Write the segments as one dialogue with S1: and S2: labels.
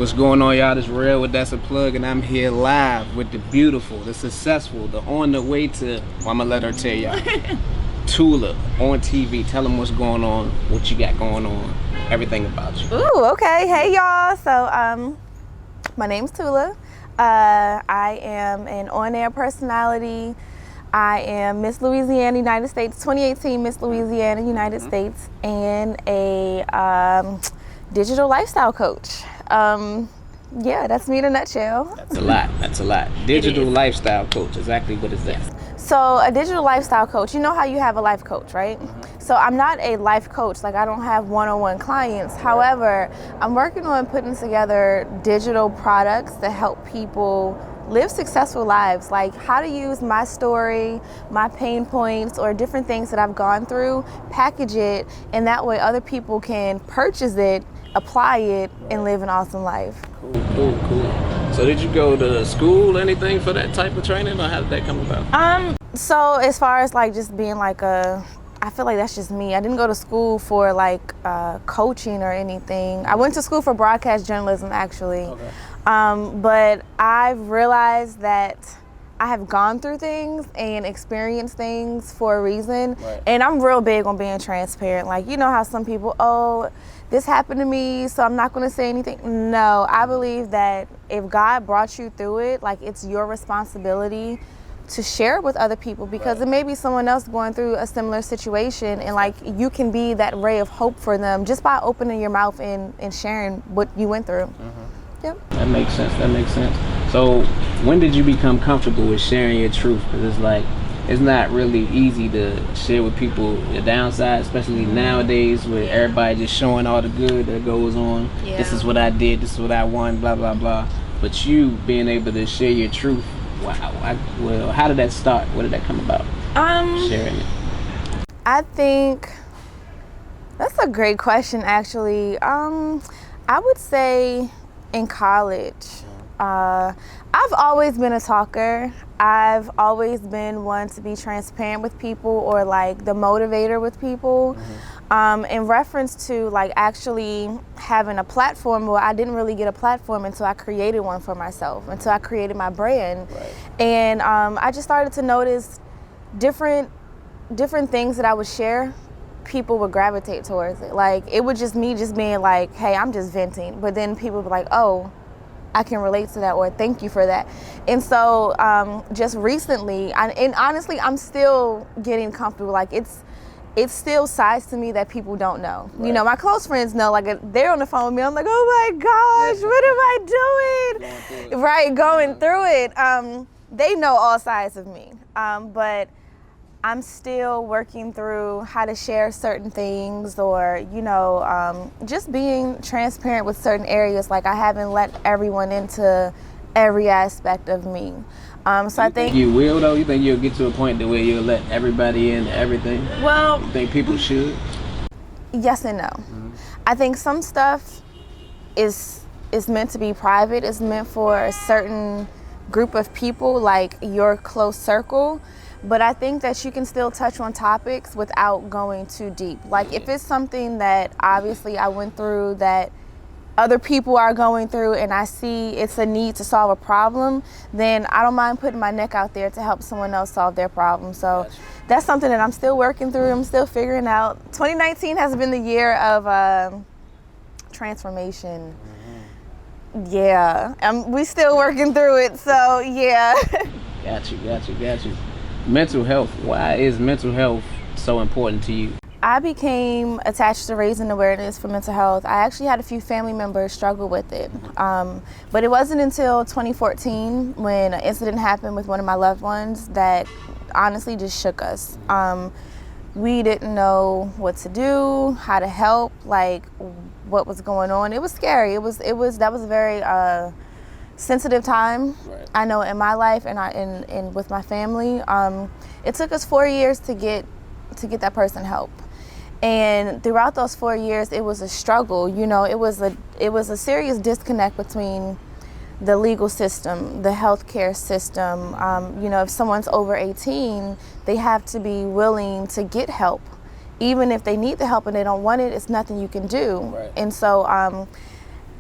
S1: What's going on, y'all? This Real with That's a Plug, and I'm here live with the beautiful, the successful, the on the way to, well, I'm gonna let her tell y'all. Tula on TV. Tell them what's going on, what you got going on, everything about you.
S2: Ooh, okay. Hey, y'all. So, my name's Tula. I am an on-air personality. I am Miss Louisiana, United States, 2018 Miss Louisiana, United States, and a digital lifestyle coach. Yeah, that's me in a nutshell.
S1: That's a lot. Digital lifestyle coach, exactly what is that?
S2: So a digital lifestyle coach, you know how you have a life coach, right? So I'm not a life coach, like I don't have one-on-one clients. However, I'm working on putting together digital products that help people live successful lives, like how to use my story, my pain points, or different things that I've gone through, package it, and that way other people can purchase it, apply it, and live an awesome life.
S1: Cool. So did you go to school, anything for that type of training, or how did that come about?
S2: So as far as like just being like I feel like that's just me. I didn't go to school for like coaching or anything. I went to school for broadcast journalism actually.
S1: Okay.
S2: But I've realized that I have gone through things and experienced things for a reason.
S1: Right.
S2: And I'm real big on being transparent. Like, you know how some people, this happened to me, so I'm not going to say anything. No, I believe that if God brought you through it, like it's your responsibility to share it with other people, because it may be someone else going through a similar situation, and like you can be that ray of hope for them just by opening your mouth and sharing what you went through. Yep.
S1: That makes sense. So when did you become comfortable with sharing your truth? Because it's like, it's not really easy to share with people the downside, especially nowadays with everybody just showing all the good that goes on.
S2: Yeah.
S1: This is what I did, this is what I won, blah, blah, blah. But you being able to share your truth, wow. Well, how did that start? What did that come about? Sharing it.
S2: I think that's a great question, actually. I would say in college, I've always been a talker. I've always been one to be transparent with people, or like the motivator with people. In reference to like actually having a platform, well, I didn't really get a platform until I created one for myself, until I created my brand.
S1: Right.
S2: And I just started to notice different things that I would share, people would gravitate towards it. Like it would just me just being like, hey, I'm just venting. But then people would be like, oh, I can relate to that, or thank you for that. And so just recently, and honestly, I'm still getting comfortable. Like it's still sides to me that people don't know.
S1: Right.
S2: You know, my close friends know, like they're on the phone with me. I'm like, oh my gosh, what am I doing? Right, going through it. They know all sides of me. But I'm still working through how to share certain things, or, you know, just being transparent with certain areas. Like I haven't let everyone into every aspect of me. So I think
S1: you will, though? You think you'll get to a point to where you'll let everybody in everything?
S2: Well,
S1: you think people should?
S2: Yes and no. I think some stuff is meant to be private. It's meant for a certain group of people, like your close circle. But I think that you can still touch on topics without going too deep. Like if it's something that obviously I went through, that other people are going through, and I see it's a need to solve a problem, then I don't mind putting my neck out there to help someone else solve their problem. So that's something that I'm still working through. I'm still figuring out. 2019 has been the year of transformation. Yeah, we still working through it. So yeah.
S1: Got you. Mental health. Why is mental health so important to you?
S2: I became attached to raising awareness for mental health. I actually had a few family members struggle with it. But it wasn't until 2014 when an incident happened with one of my loved ones that honestly just shook us. We didn't know what to do, how to help, like what was going on. It was scary. That was a very sensitive time.
S1: Right.
S2: I know in my life and with my family. It took us 4 years to get that person help. And throughout those 4 years, it was a struggle. You know, it was a serious disconnect between the legal system, the healthcare system. You know, if someone's over 18, they have to be willing to get help. Even if they need the help and they don't want it, it's nothing you can do.
S1: Right.
S2: And so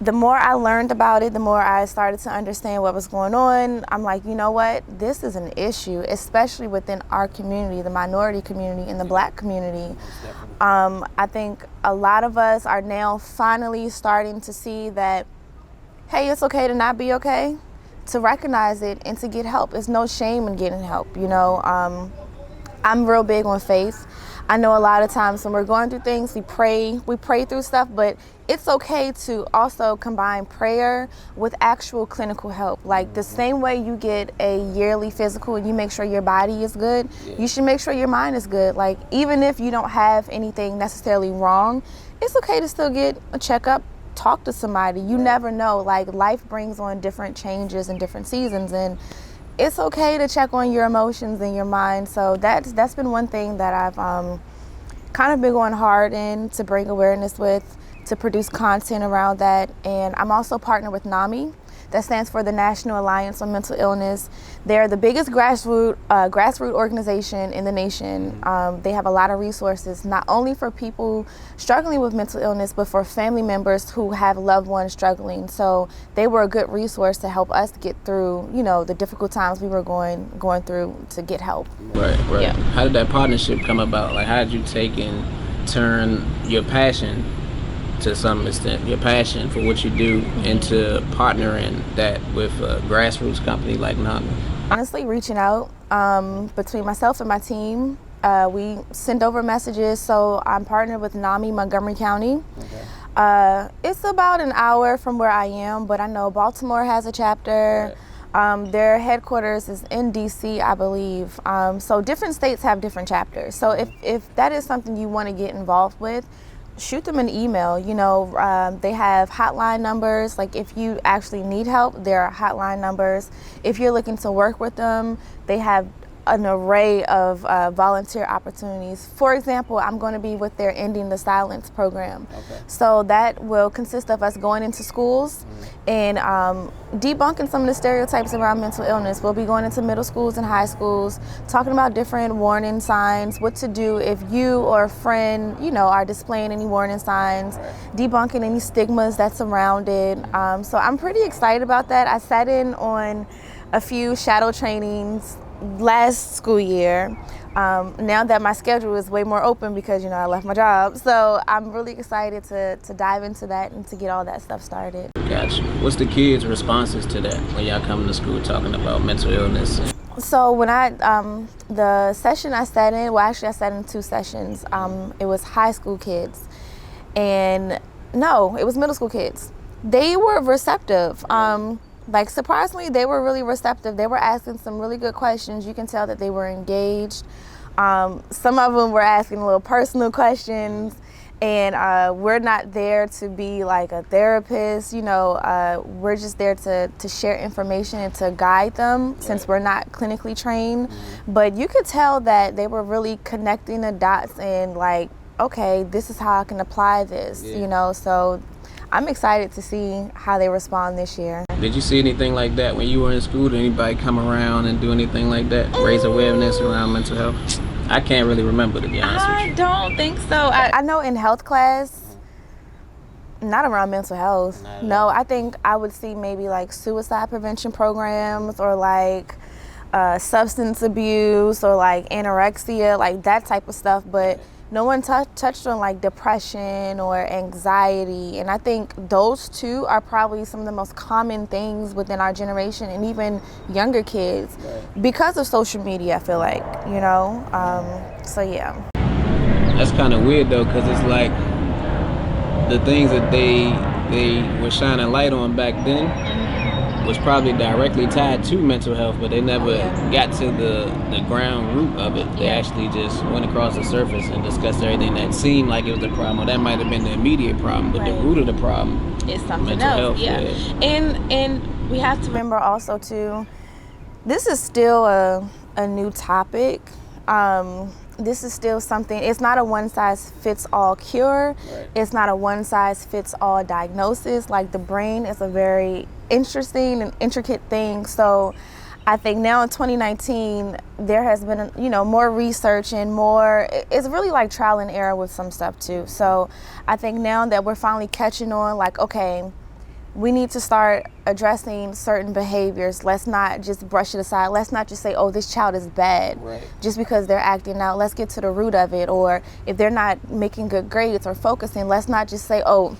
S2: the more I learned about it, the more I started to understand what was going on. I'm like, you know what? This is an issue, especially within our community, the minority community and the Black community. I think a lot of us are now finally starting to see that, hey, it's okay to not be okay, to recognize it and to get help. There's no shame in getting help, you know. I'm real big on faith. I know a lot of times when we're going through things, we pray through stuff, but it's okay to also combine prayer with actual clinical help. Like the same way you get a yearly physical and you make sure your body is good, you should make sure your mind is good. Like even if you don't have anything necessarily wrong, it's okay to still get a checkup, talk to somebody. You never know, like life brings on different changes and different seasons, and it's okay to check on your emotions and your mind. So that's been one thing that I've kind of been going hard in to bring awareness with, to produce content around that. And I'm also partnered with NAMI. That stands for the National Alliance on Mental Illness. They're the biggest grassroots organization in the nation. They have a lot of resources, not only for people struggling with mental illness, but for family members who have loved ones struggling. So they were a good resource to help us get through, you know, the difficult times we were going through to get help.
S1: Right.
S2: Yeah.
S1: How did that partnership come about? Like, how did you take and turn your passion, to some extent, your passion for what you do, into partnering that with a grassroots company like NAMI?
S2: Honestly, reaching out between myself and my team, we send over messages. So I'm partnered with NAMI Montgomery County. Okay. It's about an hour from where I am, but I know Baltimore has a chapter. Right. Their headquarters is in DC, I believe. So different states have different chapters. So if that is something you want to get involved with, shoot them an email. You know, they have hotline numbers. Like if you actually need help, there are hotline numbers. If you're looking to work with them, they have an array of volunteer opportunities. For example, I'm going to be with their Ending the Silence program. Okay. So that will consist of us going into schools and debunking some of the stereotypes around mental illness. We'll be going into middle schools and high schools, talking about different warning signs, what to do if you or a friend, you know, are displaying any warning signs, debunking any stigmas that surround it. So I'm pretty excited about that. I sat in on a few shadow trainings last school year. Now that my schedule is way more open because, you know, I left my job. So I'm really excited to dive into that and to get all that stuff started.
S1: Gotcha. What's the kids' responses to that when y'all come to school talking about mental illness?
S2: So when the session I sat in, well actually I sat in 2 sessions. It was high school kids and no, it was middle school kids. They were receptive. Like surprisingly, they were really receptive. They were asking some really good questions. You can tell that they were engaged. Some of them were asking a little personal questions, and we're not there to be like a therapist. You know, we're just there to share information and to guide them since we're not clinically trained. But you could tell that they were really connecting the dots and like, okay, this is how I can apply this. You know, so I'm excited to see how they respond this year.
S1: Did you see anything like that when you were in school? Did anybody come around and do anything like that? Raise awareness around mental health? I can't really remember, to be honest with you.
S2: I don't think so. I know in health class, not around mental health. No, I think I would see maybe like suicide prevention programs or like substance abuse or like anorexia, like that type of stuff. But no one touched on like depression or anxiety, and I think those two are probably some of the most common things within our generation and even younger kids because of social media, I feel like, you know, so yeah.
S1: That's kind of weird though, because it's like the things that they were shining light on back then was probably directly tied to mental health, but they never got to the ground root of it. They actually just went across the surface and discussed everything that seemed like it was the problem, or that might have been the immediate problem, but the root of the problem
S2: is something
S1: mental
S2: else.
S1: Health,
S2: And we have to remember also too, this is still a new topic. This is still something, it's not a one-size-fits-all cure. It's not a one-size-fits-all diagnosis. Like the brain is a very interesting and intricate thing. So I think now in 2019, there has been, you know, more research and more, it's really like trial and error with some stuff too. So I think now that we're finally catching on, like, okay, we need to start addressing certain behaviors. Let's not just brush it aside. Let's not just say, oh, this child is bad just because they're acting out. Let's get to the root of it. Or if they're not making good grades or focusing, let's not just say, oh,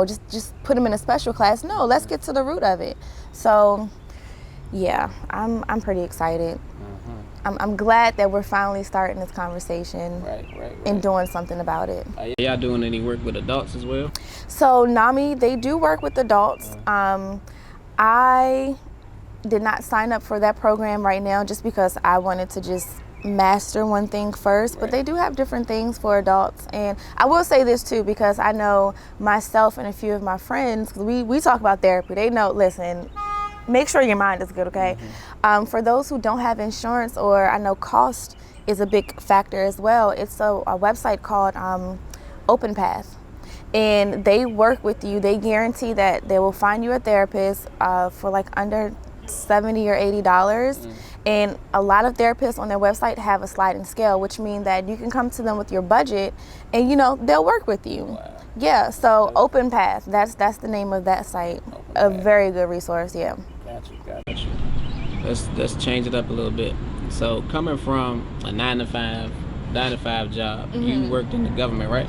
S2: just put them in a special class. No, let's get to the root of it. So, yeah, I'm pretty excited. I'm glad that we're finally starting this conversation and doing something about it.
S1: Are y'all doing any work with adults as well?
S2: So NAMI, they do work with adults. I did not sign up for that program right now just because I wanted to just master one thing first, but they do have different things for adults. And I will say this too, because I know myself and a few of my friends, we talk about therapy. They know, listen, make sure your mind is good, okay? For those who don't have insurance, or I know cost is a big factor as well, it's a website called Open Path. And they work with you. They guarantee that they will find you a therapist for like under $70 or $80. And a lot of therapists on their website have a sliding scale, which means that you can come to them with your budget and, they'll work with you.
S1: Wow.
S2: Yeah, so Open Path, that's the name of that site. A very good resource, yeah.
S1: Got you. Let's change it up a little bit. So coming from a 9 to 5 job, you worked in the government, right?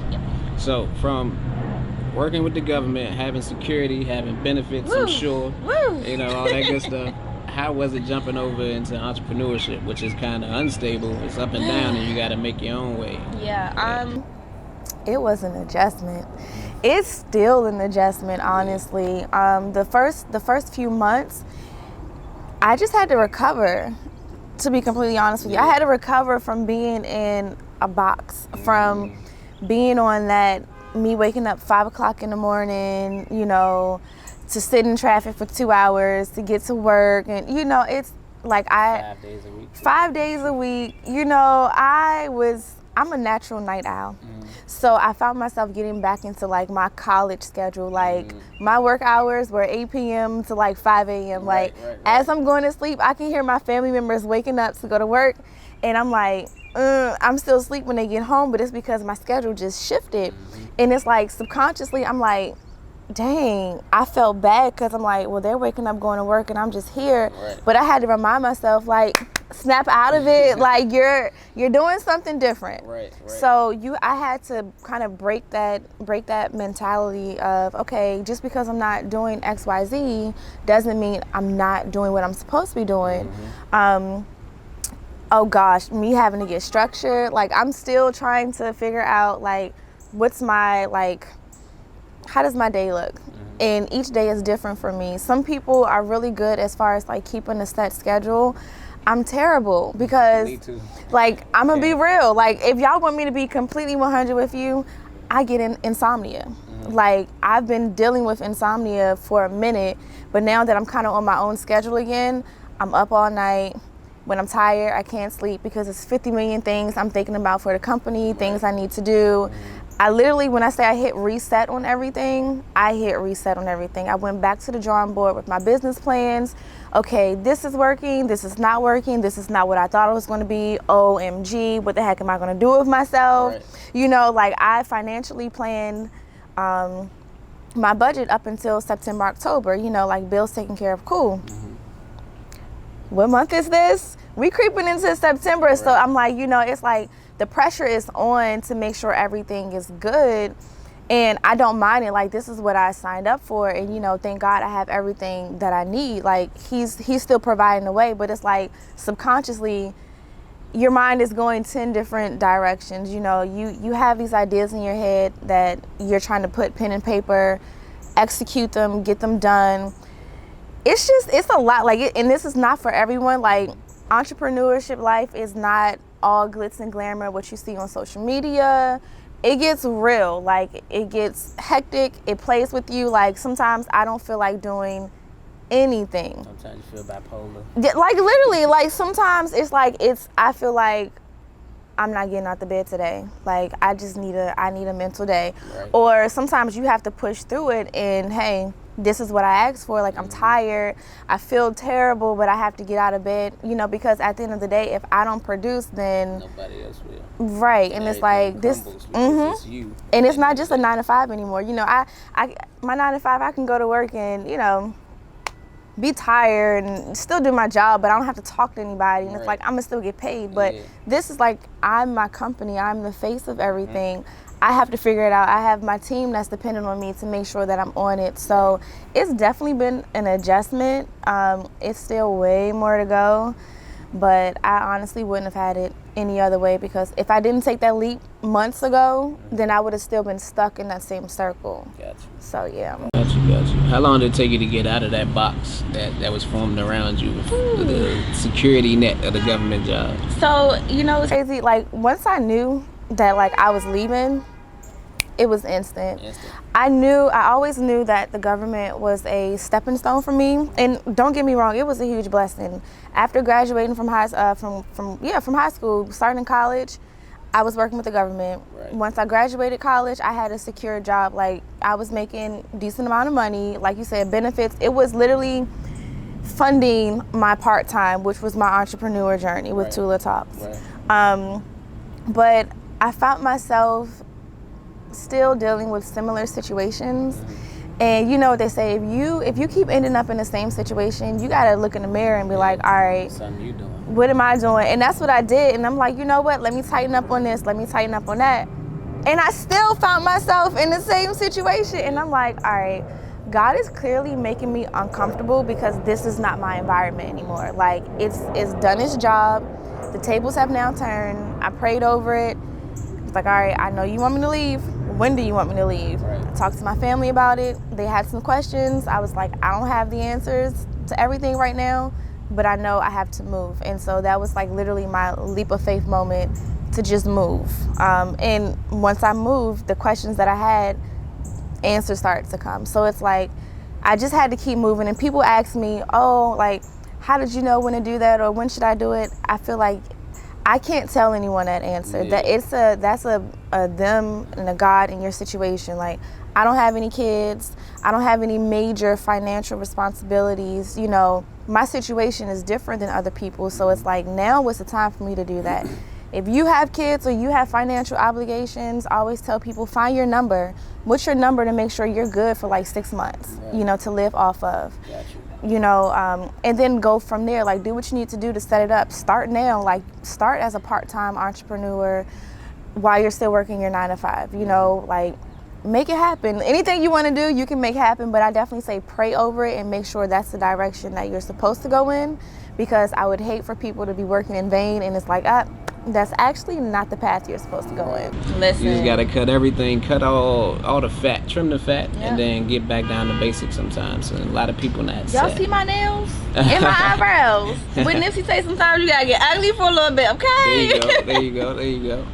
S1: So from working with the government, having security, having benefits, I'm sure, all that good stuff. How was it jumping over into entrepreneurship, which is kind of unstable? It's up and down, and you got to make your own way.
S2: It was an adjustment. It's still an adjustment, honestly. The first few months, I just had to recover, to be completely honest with you. I had to recover from being in a box, from being on that, me waking up 5 o'clock in the morning, to sit in traffic for 2 hours to get to work. And, it's like
S1: 5 days a week.
S2: 5 days a week. I'm a natural night owl. So I found myself getting back into like my college schedule. Like my work hours were 8 p.m. to like 5 a.m. As I'm going to sleep, I can hear my family members waking up to go to work. And I'm like, I'm still asleep when they get home, but it's because my schedule just shifted. And it's like subconsciously, I'm like, dang, I felt bad because I'm like, well, they're waking up going to work and I'm just here. But I had to remind myself, like, snap out of it. Like you're doing something different. So I had to kind of break that mentality of, okay, just because I'm not doing XYZ doesn't mean I'm not doing what I'm supposed to be doing. Oh gosh, me having to get structured. Like I'm still trying to figure out like what's my how does my day look? And each day is different for me. Some people are really good as far as like keeping a set schedule. I'm terrible because like I'm gonna be real. Like if y'all want me to be completely 100 with you, I get insomnia. Like I've been dealing with insomnia for a minute, but now that I'm kind of on my own schedule again, I'm up all night. When I'm tired, I can't sleep because it's 50 million things I'm thinking about for the company, things I need to do. I literally, when I say I hit reset on everything, I hit reset on everything. I went back to the drawing board with my business plans. Okay, this is working, this is not working, this is not what I thought it was going to be. OMG, what the heck am I going to do with myself? Like I financially planned my budget up until September, October, like bills taken care of, cool. What month is this? We creeping into September, so I'm like, it's like, the pressure is on to make sure everything is good, and I don't mind it. Like this is what I signed up for, and thank God I have everything that I need. Like he's still providing the way, but it's like subconsciously your mind is going 10 different directions. You have these ideas in your head that you're trying to put pen and paper, execute them, get them done. It's a lot. And this is not for everyone. Like entrepreneurship life is not all glitz and glamour, what you see on social media. It gets real, like it gets hectic, it plays with you. Like sometimes I don't feel like doing anything.
S1: Sometimes you feel bipolar.
S2: Like literally, like sometimes I feel like I'm not getting out the bed today. Like I need a mental day. Or sometimes you have to push through it and hey, this is what I asked for. Like I'm tired, I feel terrible, but I have to get out of bed, because at the end of the day, if I don't produce, then
S1: nobody else will.
S2: Right, and it's like this,
S1: it's you.
S2: And it's not just a 9 to 5 anymore. my 9 to 5, I can go to work and, you know, be tired and still do my job, but I don't have to talk to anybody. And it's like, I'm gonna still get paid. But this is like, I'm my company. I'm the face of everything. I have to figure it out. I have my team that's dependent on me to make sure that I'm on it. So it's definitely been an adjustment. It's still way more to go. But I honestly wouldn't have had it any other way, because if I didn't take that leap months ago, then I would have still been stuck in that same circle.
S1: Gotcha.
S2: So yeah.
S1: Got you. How long did it take you to get out of that box that was formed around you, the security net of the government job?
S2: So, you know, it's crazy. Like, once I knew that, like, I was leaving, it was instant. I always knew that the government was a stepping stone for me. And don't get me wrong, it was a huge blessing. After graduating from high school, starting college, I was working with the government.
S1: Right.
S2: Once I graduated college, I had a secure job. Like, I was making a decent amount of money. Like you said, benefits. It was literally funding my part-time, which was my entrepreneur journey with Tula Talks.
S1: Right.
S2: But I found myself still dealing with similar situations. And you know what they say, if you keep ending up in the same situation, you gotta look in the mirror and be like, all right,
S1: something you doing.
S2: What am I doing? And that's what I did. And I'm like, you know what, let me tighten up on this, let me tighten up on that. And I still found myself in the same situation. And I'm like, all right, God is clearly making me uncomfortable, because this is not my environment anymore. Like, it's done its job. The tables have now turned. I prayed over it. It's like, all right, I know you want me to leave. When do you want me to leave?
S1: Right.
S2: I talked to my family about it. They had some questions. I was like, I don't have the answers to everything right now, but I know I have to move. And so that was like literally my leap of faith moment to just move. And once I moved, the questions that I had, answers started to come. So it's like, I just had to keep moving. And people ask me, oh, like, how did you know when to do that, or when should I do it? I feel like I can't tell anyone that answer.
S1: Yeah.
S2: That's a them and a God in your situation. Like, I don't have any kids. I don't have any major financial responsibilities. You know, my situation is different than other people. So it's like, now was the time for me to do that. If you have kids or you have financial obligations, I always tell people, find your number. What's your number to make sure you're good for like 6 months, you know, to live off of.
S1: Gotcha.
S2: You know, and then go from there. Like, do what you need to do to set it up. Start now. Like, start as a part-time entrepreneur while you're still working your 9 to 5. You know, like, make it happen. Anything you want to do, you can make happen. But I definitely say pray over it and make sure that's the direction that you're supposed to go in, because I would hate for people to be working in vain and it's like, that's actually not the path you're supposed to go in. Listen.
S1: You just gotta cut everything, cut all the fat, trim the fat, and then get back down to basics sometimes. And a lot of people not
S2: Y'all
S1: set.
S2: see my nails and my eyebrows. When Nipsey say sometimes you gotta get ugly for a little bit, okay?
S1: There you go.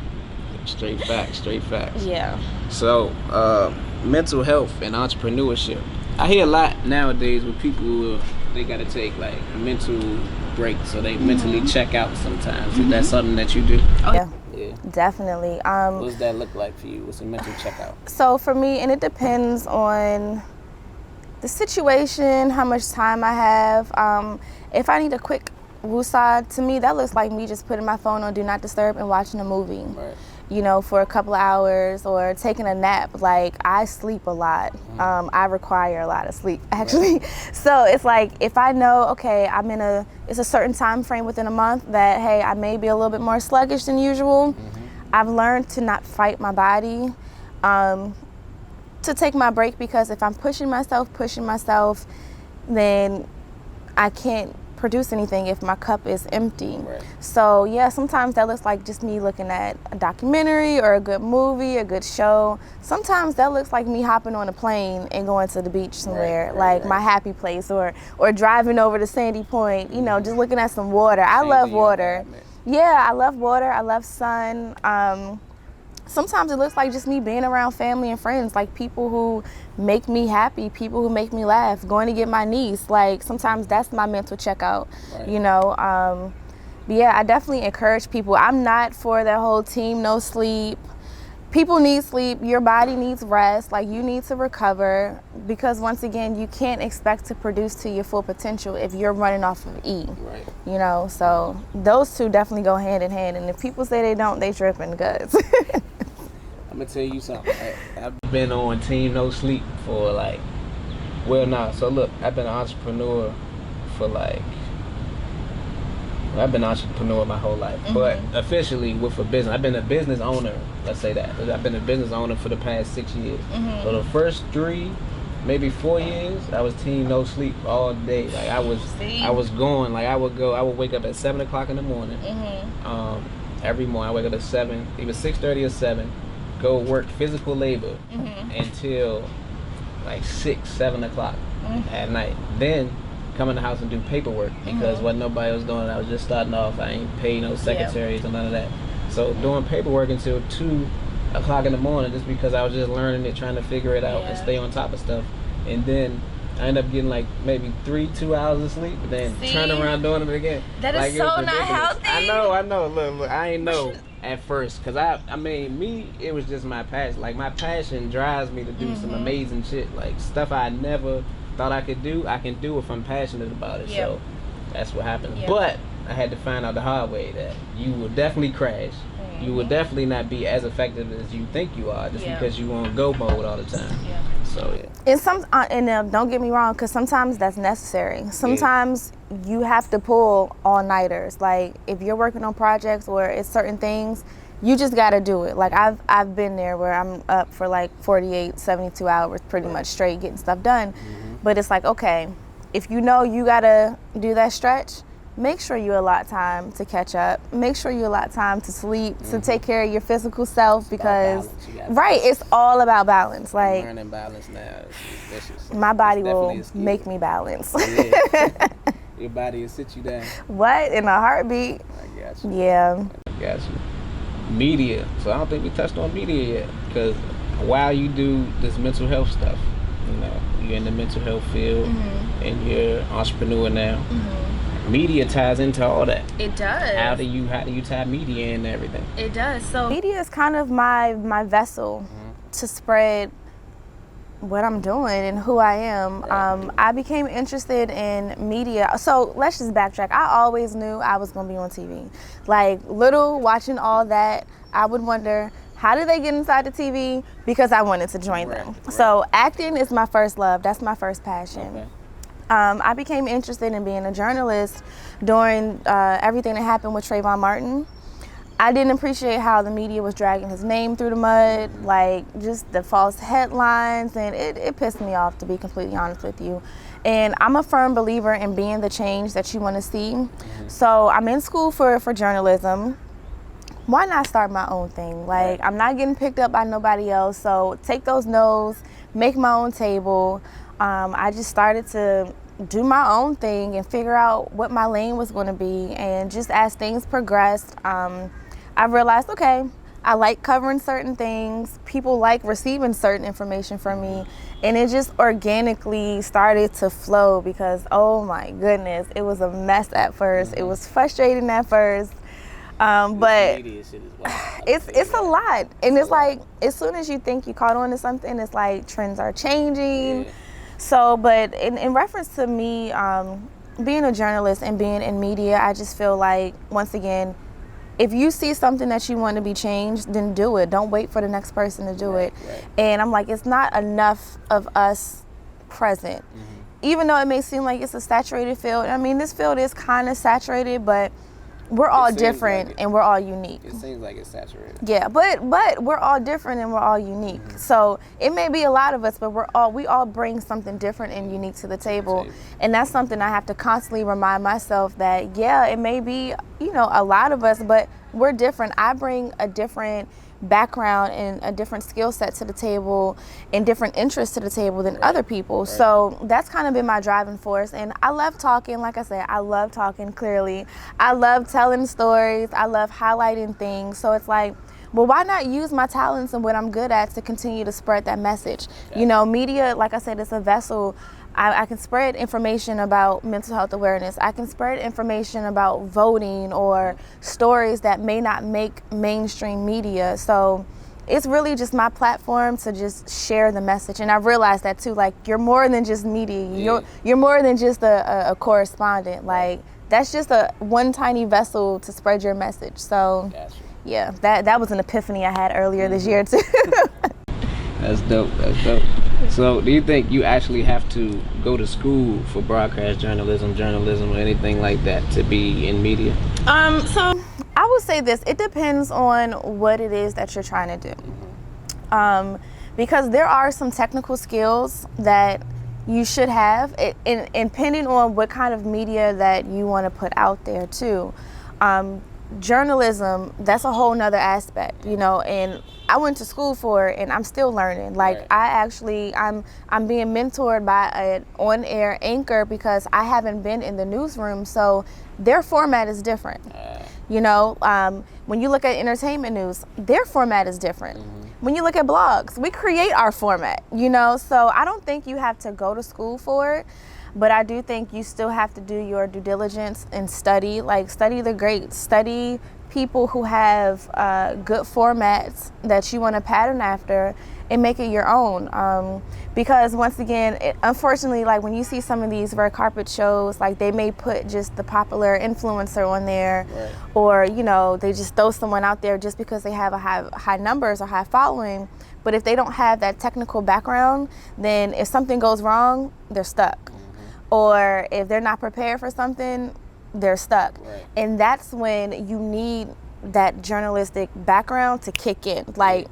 S1: Straight facts.
S2: Yeah.
S1: So, mental health and entrepreneurship. I hear a lot nowadays with people who they gotta take like mental breaks, so they mentally check out sometimes. Is that something that you do?
S2: Yeah. Definitely.
S1: What does that look like for you? What's a mental checkout?
S2: So for me, and it depends on the situation, how much time I have. If I need a quick woosah, to me that looks like me just putting my phone on Do Not Disturb and watching a movie.
S1: Right.
S2: You know, for a couple of hours, or taking a nap. Like, I sleep a lot. I require a lot of sleep, actually. Right. So it's like, if I know, okay, it's a certain time frame within a month that, hey, I may be a little bit more sluggish than usual. I've learned to not fight my body, to take my break, because if I'm pushing myself, then I can't produce anything if my cup is empty. Right. So yeah, sometimes that looks like just me looking at a documentary or a good movie, a good show. Sometimes that looks like me hopping on a plane and going to the beach somewhere, like my happy place, or driving over to Sandy Point, you know, just looking at some water. I love water. Yeah, I love water. I love sun. Sometimes it looks like just me being around family and friends, like people who make me happy, people who make me laugh, going to get my niece. Like, sometimes that's my mental checkout, you know. But yeah, I definitely encourage people. I'm not for that whole team no sleep. People need sleep. Your body needs rest. Like, you need to recover, because once again, you can't expect to produce to your full potential if you're running off of E. Right. You know, so those two definitely go hand in hand. And if people say they don't, they tripping, guys.
S1: I'm gonna tell you something. I've been on Team No Sleep for like, well, nah. So look, I've been an entrepreneur for like, I've been an entrepreneur my whole life, but officially with a business. I've been a business owner. Let's say that. I've been a business owner for the past 6 years. So the first 3, maybe 4 years, I was Team No Sleep all day. Like I was going. Like I would wake up at 7 o'clock in the morning. Every morning I wake up at 7, either 6:30 or 7. Go work physical labor until like 6, 7 o'clock at night. Then come in the house and do paperwork because what nobody was doing. I was just starting off. I ain't paid no secretaries or none of that. So doing paperwork until 2 o'clock in the morning just because I was just learning it, trying to figure it out and stay on top of stuff. And then I ended up getting like maybe 2 hours of sleep, but then turn around doing it again.
S2: That
S1: like,
S2: is so not healthy.
S1: I know. Look, I ain't know at first because I mean, me, it was just my passion. Like my passion drives me to do some amazing shit. Like stuff I never thought I could do, I can do if I'm passionate about it. So that's what happened. But I had to find out the hard way that you will definitely crash. You will definitely not be as effective as you think you are just because you on go mode all the time. So
S2: and don't get me wrong, because sometimes that's necessary. Sometimes you have to pull all-nighters. Like if you're working on projects or it's certain things, you just got to do it. Like I've been there where I'm up for like 48, 72 hours pretty much straight getting stuff done. But it's like, okay, if you know you got to do that stretch, make sure you allot time to catch up. Make sure you allot time to sleep, to take care of your physical self because, it's all about balance. Like
S1: I'm learning balance now. It's
S2: my body will make me balance.
S1: Your body will sit you down.
S2: What? In a heartbeat.
S1: I got you.
S2: Yeah.
S1: I got you. Media. So I don't think we touched on media yet because while you do this mental health stuff, you know, you're in the mental health field and you're an entrepreneur now. Media ties into all that.
S2: It does.
S1: How do you tie media in and everything?
S2: It does. So media is kind of my vessel to spread what I'm doing and who I am. I became interested in media. So let's just backtrack. I always knew I was going to be on TV. Like little watching all that, I would wonder, how did they get inside the TV? Because I wanted to join them. So acting is my first love. That's my first passion. I became interested in being a journalist during everything that happened with Trayvon Martin. I didn't appreciate how the media was dragging his name through the mud, like just the false headlines, and it pissed me off, to be completely honest with you. And I'm a firm believer in being the change that you want to see. So I'm in school for journalism. Why not start my own thing? Like, I'm not getting picked up by nobody else, so take those no's, make my own table. I just started to do my own thing and figure out what my lane was going to be. And just as things progressed, I realized, okay, I like covering certain things. People like receiving certain information from me. And it just organically started to flow because, oh my goodness, it was a mess at first. It was frustrating at first. But it's a lot. And it's like, as soon as you think you caught on to something, it's like trends are changing. So, but in reference to me being a journalist and being in media, I just feel like, once again, if you see something that you want to be changed, then do it. Don't wait for the next person to do it. And I'm like, it's not enough of us present. Even though it may seem like it's a saturated field. I mean, this field is kind of saturated, but we're all different and we're all unique.
S1: It seems like it's saturated.
S2: Yeah, but we're all different and we're all unique. So it may be a lot of us, but we all bring something different and unique to the table. And that's something I have to constantly remind myself that, yeah, it may be, a lot of us, but we're different. I bring a different background and a different skill set to the table and different interests to the table than other people. So that's kind of been my driving force. And I love talking. Like I said, I love talking, clearly. I love telling stories. I love highlighting things. So it's like, well, why not use my talents and what I'm good at to continue to spread that message? Media, like I said, it's a vessel. I can spread information about mental health awareness. I can spread information about voting or stories that may not make mainstream media. So it's really just my platform to just share the message. And I realized that too, like, you're more than just media. You're more than just a correspondent. Like, that's just one tiny vessel to spread your message. So Yeah, that was an epiphany I had earlier this year too.
S1: That's dope. That's dope. So, do you think you actually have to go to school for broadcast journalism, or anything like that to be in media?
S2: So I would say this: it depends on what it is that you're trying to do. Because there are some technical skills that you should have, and depending on what kind of media that you want to put out there too. Journalism, that's a whole nother aspect, you know, and I went to school for it and I'm still learning. Like I'm being mentored by an on-air anchor because I haven't been in the newsroom, so their format is different. You know, when you look at entertainment news, their format is different. When you look at blogs, we create our format, you know, so I don't think you have to go to school for it. But I do think you still have to do your due diligence and study the greats, study people who have good formats that you want to pattern after and make it your own. Because once again, unfortunately, like when you see some of these red carpet shows, like they may put just the popular influencer on there, or, you know, they just throw someone out there just because they have a high numbers or high following. But if they don't have that technical background, then if something goes wrong, they're stuck. Or if they're not prepared for something, they're stuck. And that's when you need that journalistic background to kick in. Like,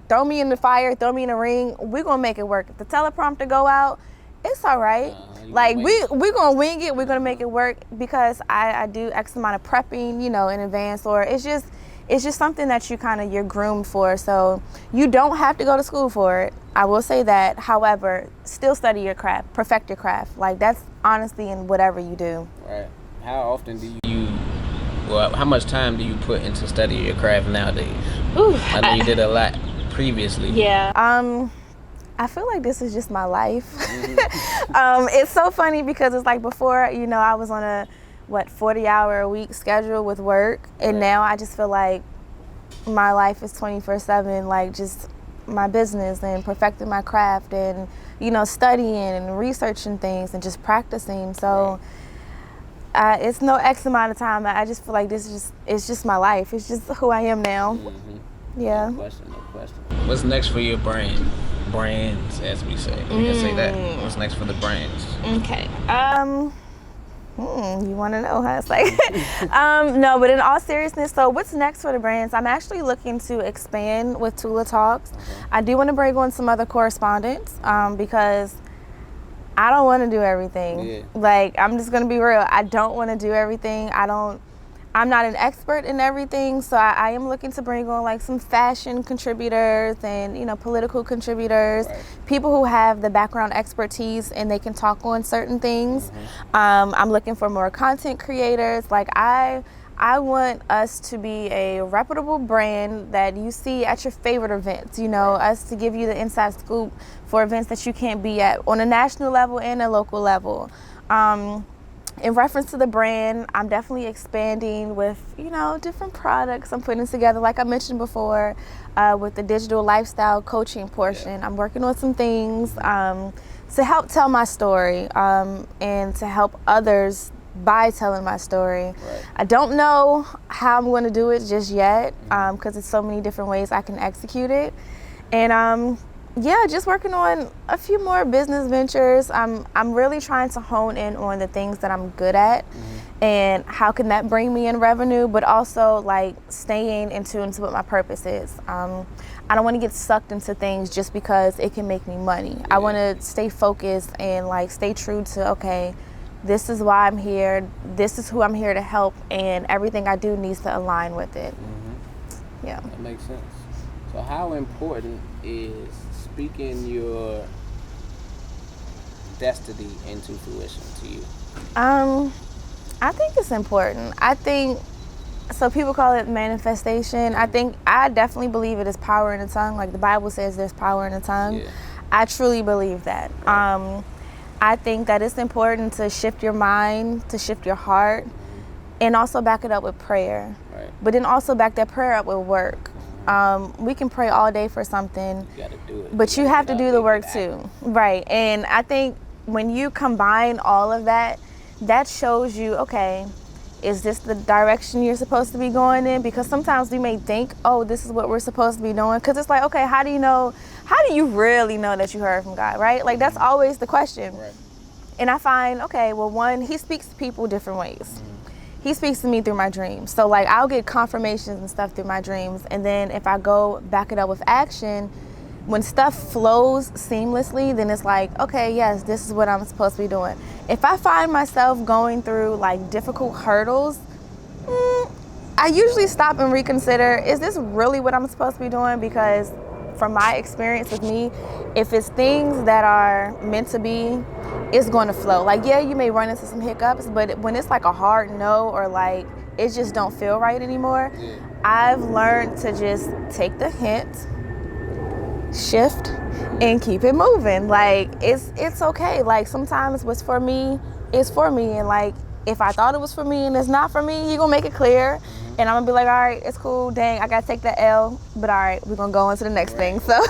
S2: throw me in the fire, throw me in the ring, we're gonna make it work. If the teleprompter go out, it's all right. Like, we're gonna wing it, we're gonna make it work, because I do X amount of prepping, you know, in advance, or it's just something that you're groomed for. So you don't have to go to school for it. I will say that. However, still study your craft, perfect your craft. Like, that's honestly in whatever you do.
S1: Right. How often how much time do you put into studying your craft nowadays? I know you did a lot previously.
S2: Yeah. I feel like this is just my life. It's so funny because it's like before, you know, I was on a 40-hour-a-week schedule with work, and now I just feel like my life is 24/7, like just my business and perfecting my craft and, you know, studying and researching things and just practicing. So it's no X amount of time. I just feel like it's just my life. It's just who I am now. Yeah.
S1: No question. What's next for your brands, as we say? We can say that. What's next for the brands?
S2: Okay. You want to know how it's like? No, but in all seriousness, so what's next for the brands? I'm actually looking to expand with Tula Talks. I do want to bring on some other correspondents because I don't want to do everything. Like, I'm just going to be real. I don't want to do everything. I'm not an expert in everything, so I am looking to bring on like some fashion contributors and, you know, political contributors, people who have the background expertise and they can talk on certain things. I'm looking for more content creators. Like, I want us to be a reputable brand that you see at your favorite events, you know, us to give you the inside scoop for events that you can't be at on a national level and a local level. In reference to the brand, I'm definitely expanding with, you know, different products I'm putting together. Like I mentioned before, with the digital lifestyle coaching portion, I'm working on some things to help tell my story and to help others by telling my story. I don't know how I'm going to do it just yet because there's so many different ways I can execute it. And yeah, just working on a few more business ventures. I'm really trying to hone in on the things that I'm good at and how can that bring me in revenue, but also like staying in tune to what my purpose is. I don't want to get sucked into things just because it can make me money. I want to stay focused and like stay true to, okay, this is why I'm here, this is who I'm here to help, and everything I do needs to align with it. Yeah.
S1: That makes sense. So how important is speaking your destiny into fruition to you?
S2: I think it's important. I think, so people call it manifestation. I definitely believe it is power in the tongue. Like the Bible says there's power in the tongue. I truly believe that. I think that it's important to shift your mind, to shift your heart, and also back it up with prayer. But then also back that prayer up with work. We can pray all day for something, but you have to do the work too. Right. And I think when you combine all of that, that shows you, okay, is this the direction you're supposed to be going in? Because sometimes we may think, oh, this is what we're supposed to be doing. Because it's like, okay, how do you really know that you heard from God, right? Like, that's always the question.
S1: Right.
S2: And I find, okay, well, one, he speaks to people different ways. He speaks to me through my dreams. So, like, I'll get confirmations and stuff through my dreams. And then if I go back it up with action, when stuff flows seamlessly, then it's like, okay, yes, this is what I'm supposed to be doing. If I find myself going through like difficult hurdles, I usually stop and reconsider, is this really what I'm supposed to be doing? Because from my experience with me, if it's things that are meant to be, it's going to flow. Like, yeah, you may run into some hiccups, but when it's like a hard no, or like it just don't feel right anymore, I've learned to just take the hint, shift, and keep it moving. Like, it's okay. Like, sometimes what's for me is for me, and like, if I thought it was for me and it's not for me, you're gonna make it clear, and I'm gonna be like, all right, it's cool, dang, I gotta take that L, but all right, we're gonna go on to the next thing. So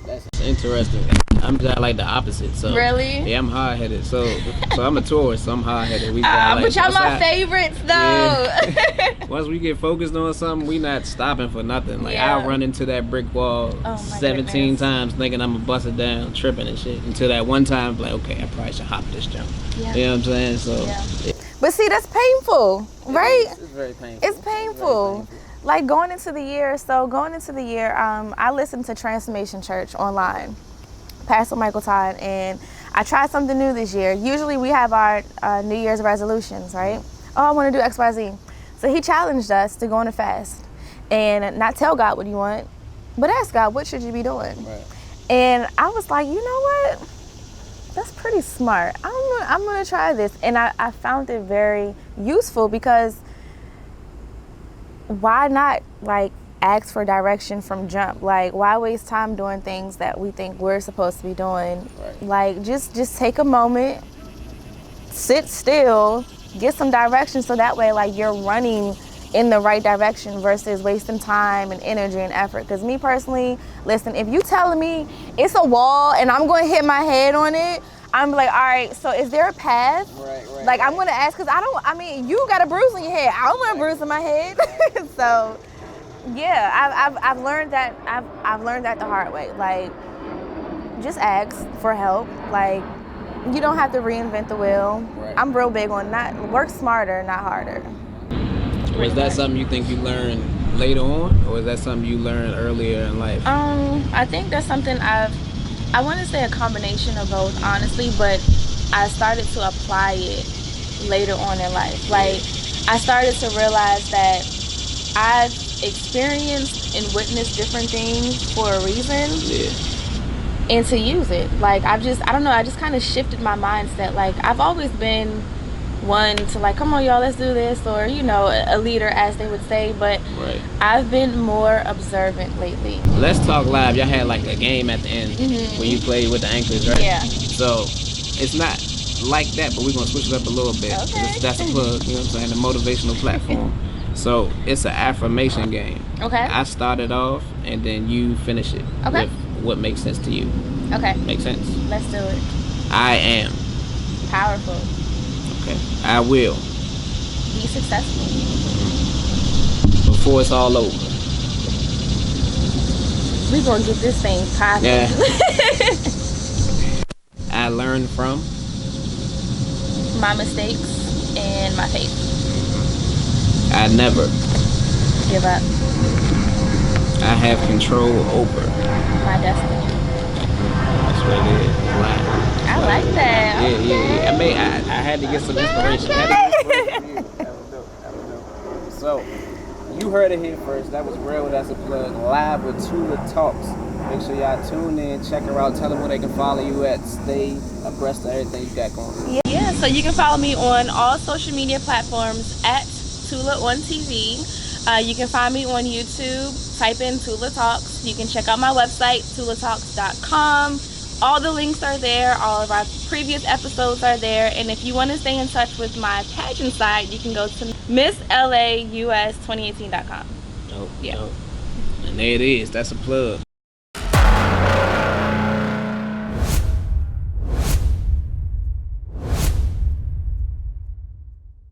S1: That's interesting. I'm just like the opposite. So
S2: really,
S1: yeah, I'm hard-headed. So I'm a Taurus, so I'm hard-headed. We like,
S2: but y'all my favorites though.
S1: Yeah. Once we get focused on something, we not stopping for nothing. Like, I'll run into that brick wall 17 times thinking I'm gonna bust it down, tripping and shit, until that one time, like, okay, I probably should hop this jump. Yeah. You know what I'm saying? So
S2: But see, that's painful, right?
S1: It's very painful.
S2: It's painful. Like, going into the year, I listened to Transformation Church online, Pastor Michael Todd, and I tried something new this year. Usually we have our New Year's resolutions, right? Oh, I want to do X, Y, Z. So he challenged us to go on a fast and not tell God what you want, but ask God, what should you be doing?
S1: Right.
S2: And I was like, you know what? That's pretty smart. I'm gonna try this. And I found it very useful, because why not, like, ask for direction from jump? Like, why waste time doing things that we think we're supposed to be doing?
S1: Right.
S2: Like, just take a moment, sit still, get some direction, so that way, like, you're running in the right direction versus wasting time and energy and effort. Because me personally, listen, if you telling me it's a wall and I'm going to hit my head on it, I'm like, all right, so is there a path?
S1: Right.
S2: Like, I'm going to ask, because you got a bruise on your head. I don't want a bruise on my head. So, yeah, I've learned that. I've learned that the hard way. Like, just ask for help. Like, you don't have to reinvent the wheel.
S1: Right.
S2: I'm real big on work smarter, not harder.
S1: Was that something you think you learned later on, or was that something you learned earlier in life?
S2: I think that's something I want to say a combination of both, honestly, but I started to apply it later on in life. Like, I started to realize that I've experienced and witnessed different things for a reason.
S1: Yeah.
S2: And to use it. Like, I just kind of shifted my mindset. Like, I've always been one to, like, come on, y'all, let's do this, or, you know, a leader, as they would say, but I've been more observant lately.
S1: Let's Talk Live, y'all had like a game at the end when you played with the anchors, right?
S2: Yeah.
S1: So it's not like that, but we're gonna switch it up a little bit.
S2: Okay.
S1: That's a plug, you know what I'm saying, the motivational platform. So it's an affirmation game.
S2: Okay.
S1: I started off, and then you finish it with what makes sense to you. Okay. Make sense?
S2: Let's do it.
S1: I am.
S2: Powerful.
S1: Okay. I will.
S2: Be successful.
S1: Before it's all over.
S2: We're going to get this thing popping.
S1: Yeah. I learned from
S2: my mistakes and my faith.
S1: I never
S2: give up.
S1: I have control over
S2: my destiny.
S1: That's what it is.
S2: I like that.
S1: Yeah. I had to get some inspiration. That was dope. So, you heard it here first. That was Real. That's a plug. Live with Tula Talks. Make sure y'all tune in, check her out, tell them where they can follow you at. Stay abreast of everything you got going on.
S2: Yeah, so you can follow me on all social media platforms at Tula on TV. You can find me on YouTube. Type in Tula Talks. You can check out my website, tulatalks.com. All the links are there. All of our previous episodes are there. And if you want to stay in touch with my pageant site, you can go to MissLAUS2018.com.
S1: Dope. And there it is. That's a plug.